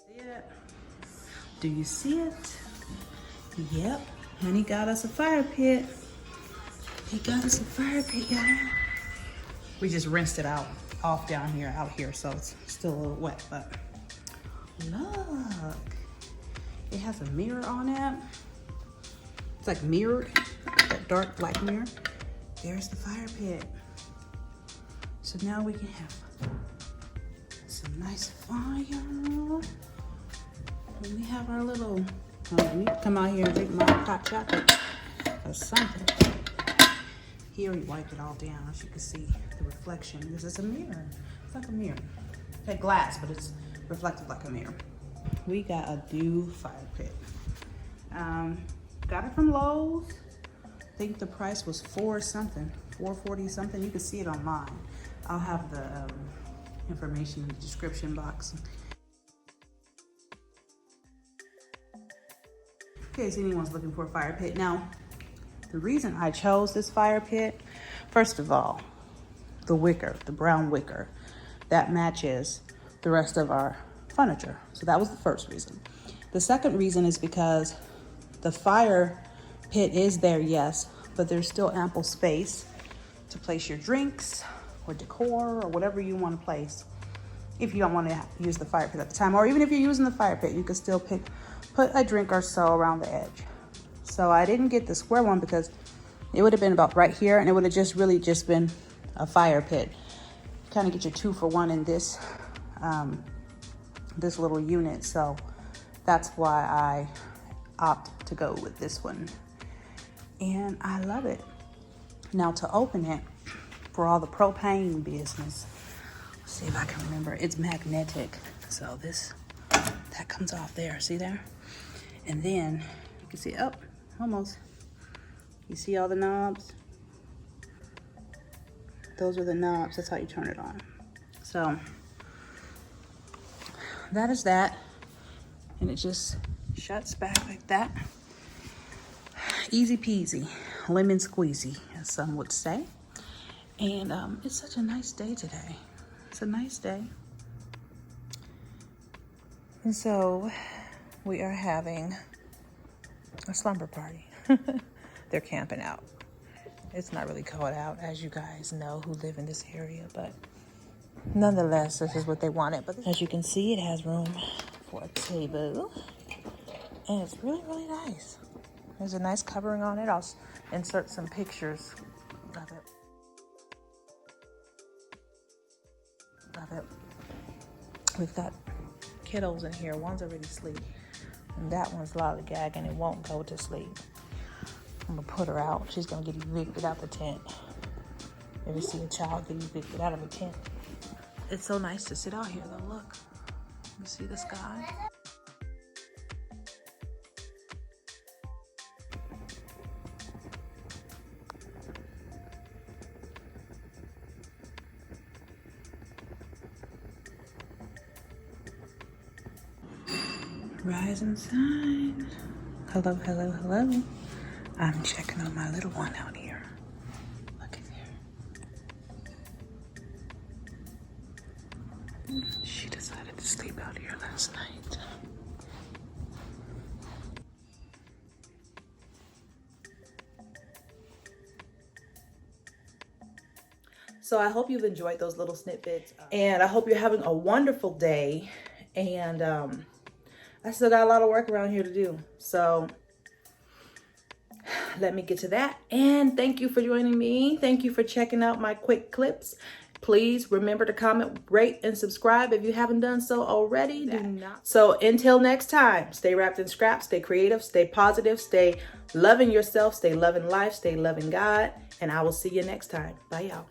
See it? Do you see it? Yep. And he got us a fire pit. He got us a fire pit, y'all. We just rinsed it off down here, out here, so it's still a little wet, but look. It has a mirror on it. It's like mirrored, that dark black mirror. There's the fire pit. So now we can have some nice fire. And we have our little, we come out here and drink my hot chocolate or something. He already wiped it all down, as you can see the reflection, because it's a mirror. It's like a mirror. It's like glass, but it's reflective like a mirror. We got a new fire pit. Got it from Lowe's. I think the price was $440 something. You can see it online. I'll have the information in the description box. In case anyone's looking for a fire pit. Now, the reason I chose this fire pit, first of all, the wicker, the brown wicker, that matches the rest of our furniture. So that was the first reason. The second reason is because the fire pit is there, yes, but there's still ample space to place your drinks or decor or whatever you want to place. If you don't want to use the fire pit at the time, or even if you're using the fire pit, you can still put a drink or so around the edge. So I didn't get the square one because it would have been about right here, and it would have just really just been a fire pit. Kind of get your 2 for 1 in this this little unit. So that's why I opt to go with this one, and I love it. Now to open it for all the propane business, let's see if I can remember. It's magnetic, so that comes off there. See there? And then you can see up almost. You see all the knobs? Those are the knobs. That's how you turn it on. So that is that, and it just shuts back like that. Easy peasy, lemon squeezy, as some would say. And it's such a nice day today. It's a nice day. And so we are having a slumber party. They're camping out. It's not really cold out, as you guys know who live in this area, but nonetheless, this is what they wanted. But as you can see, it has room for a table, and it's really, really nice. There's a nice covering on it. I'll insert some pictures of it. We've got kiddos in here. One's already asleep, and that one's lollygagging and won't go to sleep. I'm gonna put her out. She's gonna get evicted out the tent. Ever see a child get evicted out of a tent? It's so nice to sit out here though. Look, you see the sky? Rise and shine. Hello, hello, hello. I'm checking on my little one out here. Look at there. She decided to sleep out here last night. So I hope you've enjoyed those little snippets, and I hope you're having a wonderful day. And I still got a lot of work around here to do, so let me get to that. And thank you for joining me. Thank you for checking out my quick clips. Please remember to comment, rate, and subscribe if you haven't done so already. Do not. So until next time, stay wrapped in scraps, stay creative, stay positive, stay loving yourself, stay loving life, stay loving God, and I will see you next time. Bye, y'all.